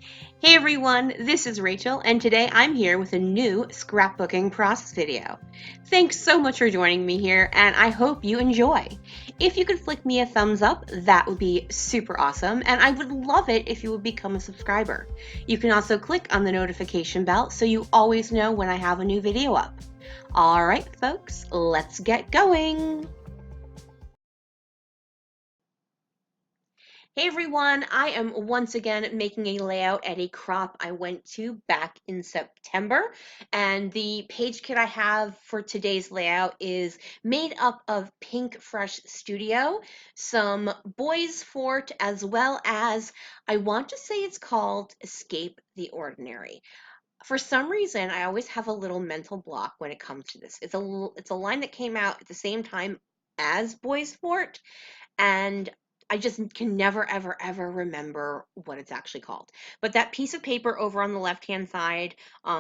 Hey everyone, this is Rachel, and today I'm here with a new scrapbooking process video. Thanks so much for joining me here, and I hope you enjoy. If you could flick me a thumbs up, that would be super awesome, and I would love it if you would become a subscriber. You can also click on the notification bell so you always know when I have a new video up. Alright, folks, let's get going! Hey everyone, I am once again making a layout at a crop I went to back in September, and the page kit I have for today's layout is made up of Pinkfresh Studio, some Boys Fort, as well as I want to say it's called Escape the Ordinary. For some reason, I always have a little mental block when it comes to this. It's a line that came out at the same time as Boys Fort, and I just can never, ever, ever remember what it's actually called. But that piece of paper over on the left-hand side,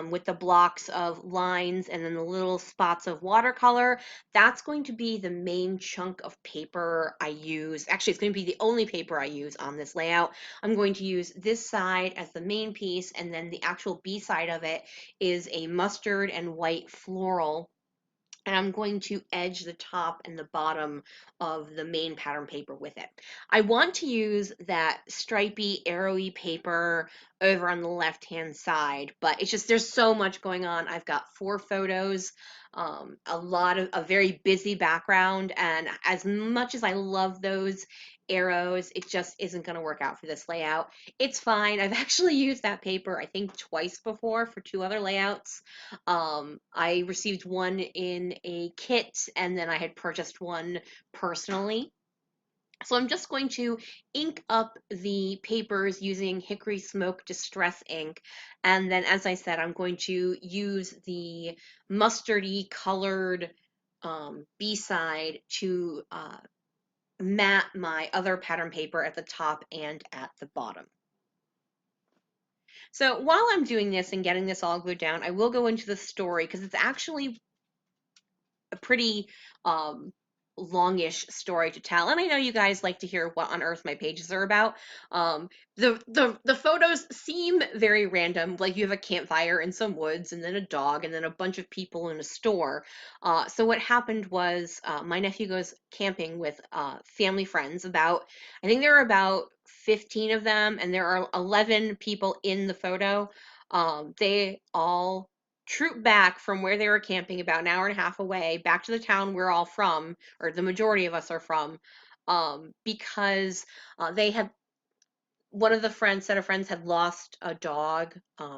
with the blocks of lines and then the little spots of watercolor, that's going to be the main chunk of paper I use. Actually, it's going to be the only paper I use on this layout. I'm going to use this side as the main piece, and then the actual B side of it is a mustard and white floral, and I'm going to edge the top and the bottom of the main pattern paper with it. I want to use that stripy, arrowy paper over on the left-hand side, but it's just there's so much going on. I've got 4 photos, a very busy background, and as much as I love those arrows, it just isn't going to work out for this layout. It's fine. I've actually used that paper, I think, twice before for 2 other layouts. I received one in a kit, and then I had purchased one personally. So I'm just going to ink up the papers using Hickory Smoke Distress ink. And then, as I said, I'm going to use the mustardy colored B-side to mat my other pattern paper at the top and at the bottom. So while I'm doing this and getting this all glued down, I will go into the story because it's actually a pretty um, longish story to tell. And I know you guys like to hear what on earth my pages are about. The photos seem very random, like you have a campfire in some woods, and then a dog, and then a bunch of people in a store. So what happened was my nephew goes camping with family friends. I think there are about 15 of them, and there are 11 people in the photo. They all troop back from where they were camping about an hour and a half away back to the town we're all from, or the majority of us are from, because they had one of the set of friends had lost a dog,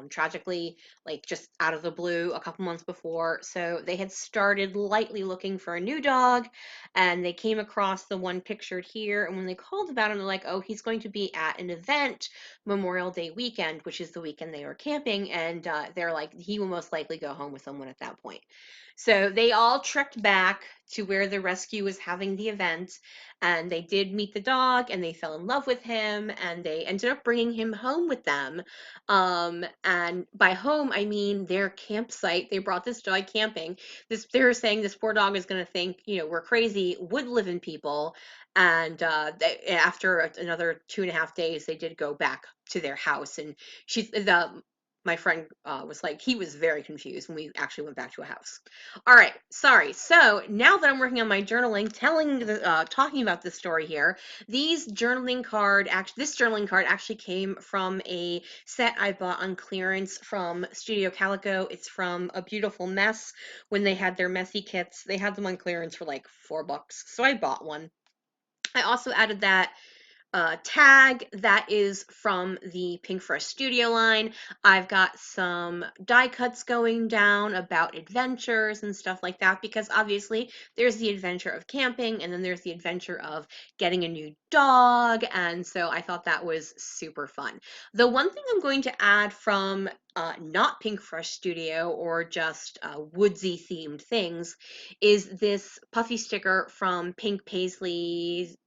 tragically, like just out of the blue a couple months before. So they had started lightly looking for a new dog, and they came across the one pictured here. And when they called about him, they're like, oh, he's going to be at an event Memorial Day weekend, which is the weekend they were camping. And they're like, he will most likely go home with someone at that point. So they all trekked back to where the rescue was having the event, and they did meet the dog, and they fell in love with him, and they ended up bringing him home with them. And by home, I mean their campsite. They brought this dog camping. They were saying this poor dog is going to think, we're crazy, would live in people. And after another 2.5 days, they did go back to their house, and my friend was like, he was very confused when we actually went back to a house. All right, sorry. So now that I'm working on my journaling, talking about this story here, this journaling card actually came from a set I bought on clearance from Studio Calico. It's from A Beautiful Mess. When they had their messy kits, they had them on clearance for like $4, so I bought one. I also added that tag that is from the Pinkfresh Studio line. I've got some die cuts going down about adventures and stuff like that, because obviously there's the adventure of camping, and then there's the adventure of getting a new dog, and so I thought that was super fun. The one thing I'm going to add from not Pinkfresh Studio or just woodsy themed things is this puffy sticker from Pink Paisley's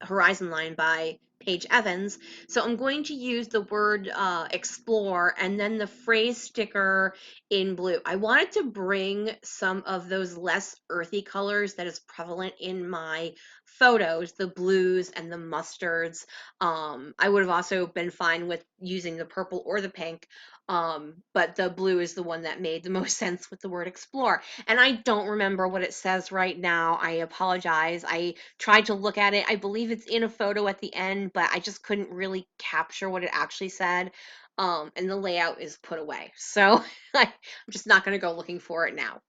Horizon line by Paige Evans. So I'm going to use the word explore and then the phrase sticker in blue. I wanted to bring some of those less earthy colors that is prevalent in my photos, the blues and the mustards. I would have also been fine with using the purple or the pink, but the blue is the one that made the most sense with the word explore. And I don't remember what it says right now. I apologize. I tried to look at it. I believe it's in a photo at the end, but I just couldn't really capture what it actually said. And the layout is put away. So I'm just not going to go looking for it now.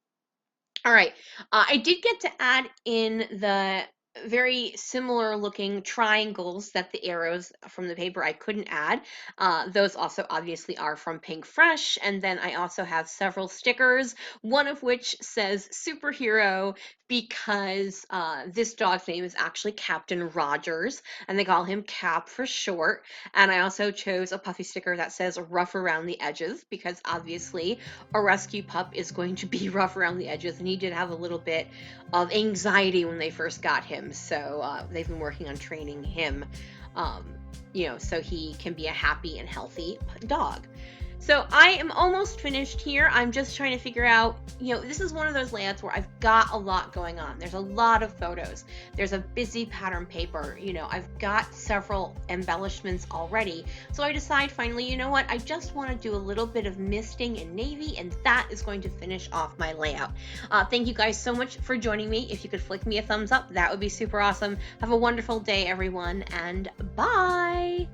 All right. I did get to add in the very similar looking triangles that the arrows from the paper I couldn't add. Those also obviously are from Pinkfresh. And then I also have several stickers, one of which says superhero because this dog's name is actually Captain Rogers, and they call him Cap for short. And I also chose a puffy sticker that says rough around the edges because obviously a rescue pup is going to be rough around the edges, and he did have a little bit of anxiety when they first got him. So they've been working on training him, so he can be a happy and healthy dog. So I am almost finished here. I'm just trying to figure out, this is one of those layouts where I've got a lot going on. There's a lot of photos. There's a busy pattern paper. I've got several embellishments already. So I decide finally, you know what? I just want to do a little bit of misting in navy, and that is going to finish off my layout. Thank you guys so much for joining me. If you could flick me a thumbs up, that would be super awesome. Have a wonderful day, everyone, and bye!